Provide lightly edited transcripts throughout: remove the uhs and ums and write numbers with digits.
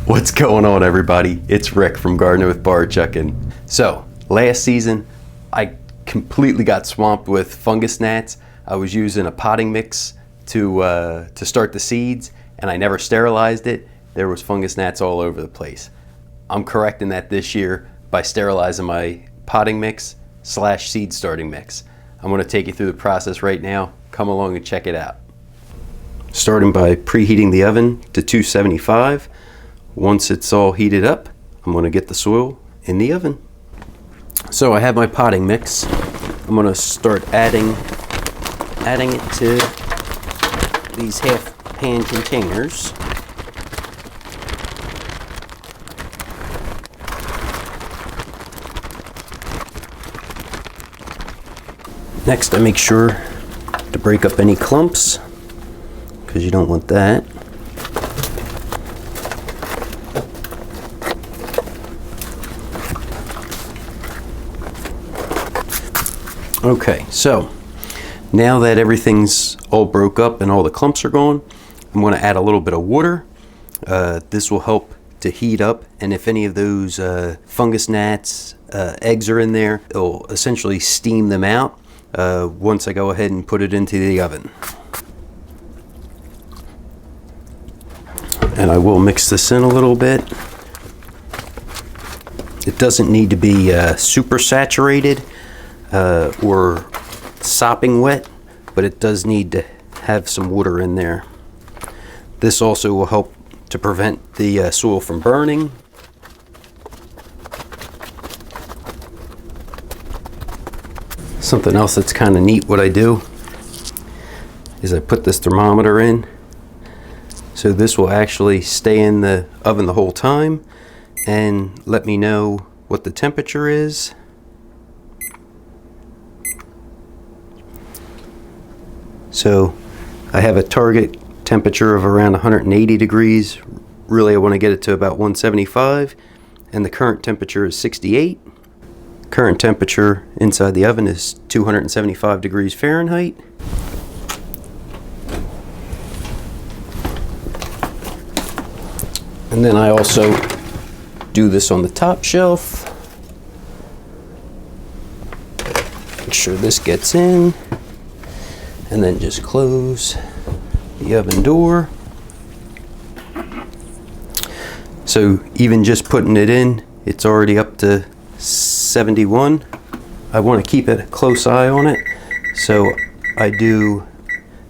What's going on, everybody? It's Rick from Gardening with Barchuckin. So, last season, I completely got swamped with fungus gnats. I was using a potting mix to start the seeds, and I never sterilized it. There was fungus gnats all over the place. I'm correcting that this year by sterilizing my potting mix / seed starting mix. I'm going to take you through the process right now. Come along and check it out. Starting by preheating the oven to 275. Once it's all heated up, I'm going to get the soil in the oven. So I have my potting mix. I'm going to start adding it to these half pan containers. Next, I make sure to break up any clumps, because you don't want that. Okay, so now that everything's all broke up and all the clumps are gone, I'm going to add a little bit of water. This will help to heat up, and if any of those fungus gnats, eggs are in there, it'll essentially steam them out once I go ahead and put it into the oven. And I will mix this in a little bit. It doesn't need to be super saturated or sopping wet, but it does need to have some water in there. This also will help to prevent the soil from burning. Something else that's kind of neat what I do is I put this thermometer in, so this will actually stay in the oven the whole time and let me know what the temperature is. So I have a target temperature of around 180 degrees. Really, I want to get it to about 175, and the current temperature is 68. Current temperature inside the oven is 275 degrees Fahrenheit. And then I also do this on the top shelf. Make sure this gets in. And then just close the oven door. So even just putting it in, it's already up to 71. I want to keep a close eye on it, so I do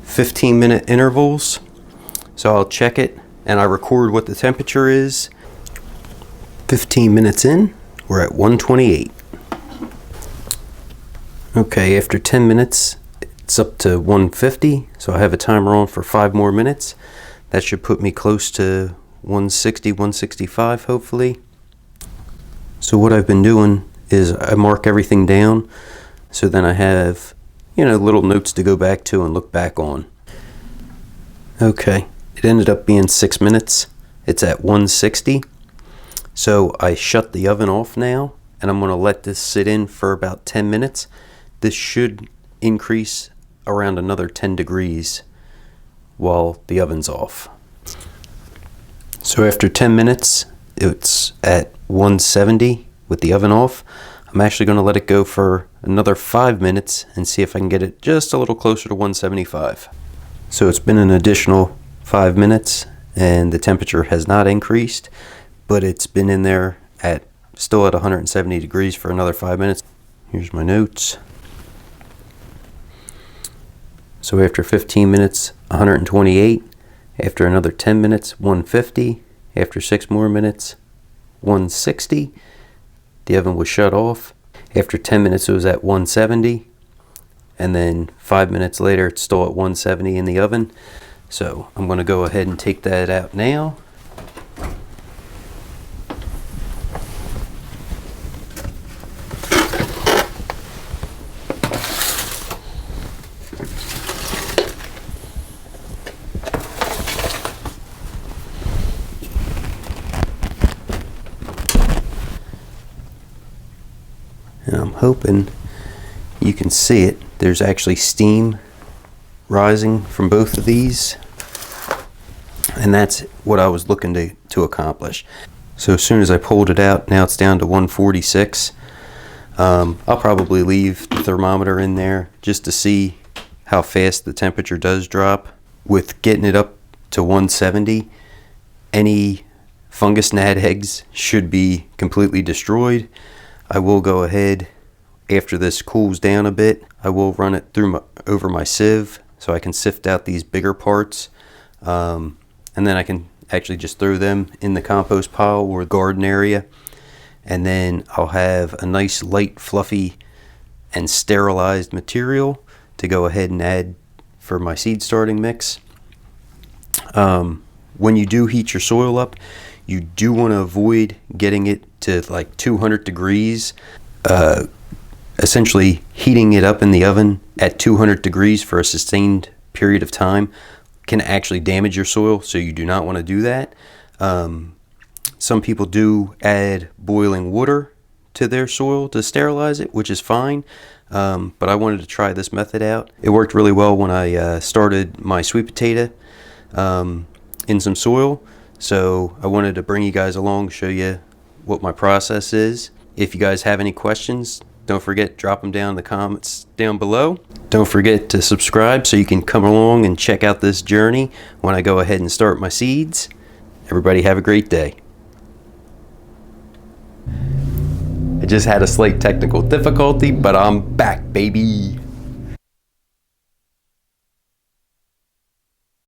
15-minute intervals. So I'll check it and I record what the temperature is. 15 minutes in, we're at 128. Okay, after 10 minutes, it's up to 150, so I have a timer on for 5 more minutes. That should put me close to 160, 165 hopefully. So what I've been doing is I mark everything down, so then I have, little notes to go back to and look back on. Okay, it ended up being 6 minutes. It's at 160. So I shut the oven off now, and I'm going to let this sit in for about 10 minutes. This should increase around another 10 degrees while the oven's off. So after 10 minutes, it's at 170 with the oven off. I'm actually going to let it go for another 5 minutes and see if I can get it just a little closer to 175. So it's been an additional 5 minutes and the temperature has not increased, but it's been in there still at 170 degrees for another 5 minutes. Here's my notes. So after 15 minutes, 128. After another 10 minutes, 150. After 6 more minutes, 160. The oven was shut off. After 10 minutes, it was at 170. And then 5 minutes later, it's still at 170 in the oven. So I'm going to go ahead and take that out now. And I'm hoping you can see it. There's actually steam rising from both of these. And that's what I was looking to accomplish. So as soon as I pulled it out, now it's down to 146. I'll probably leave the thermometer in there just to see how fast the temperature does drop. With getting it up to 170, any fungus gnat eggs should be completely destroyed. I will go ahead, after this cools down a bit, I will run it through over my sieve so I can sift out these bigger parts, and then I can actually just throw them in the compost pile or garden area, and then I'll have a nice light, fluffy, and sterilized material to go ahead and add for my seed starting mix. When you do heat your soil up, you do want to avoid getting it to like 200 degrees. Essentially heating it up in the oven at 200 degrees for a sustained period of time can actually damage your soil, so you do not want to do that. Some people do add boiling water to their soil to sterilize it, which is fine, but I wanted to try this method out. It worked really well when I started my sweet potato in some soil, so I wanted to bring you guys along, show you what my process is. If you guys have any questions, don't forget, drop them down in the comments down below. Don't forget to subscribe so you can come along and check out this journey when I go ahead and start my seeds. Everybody have a great day. I just had a slight technical difficulty, but I'm back, baby.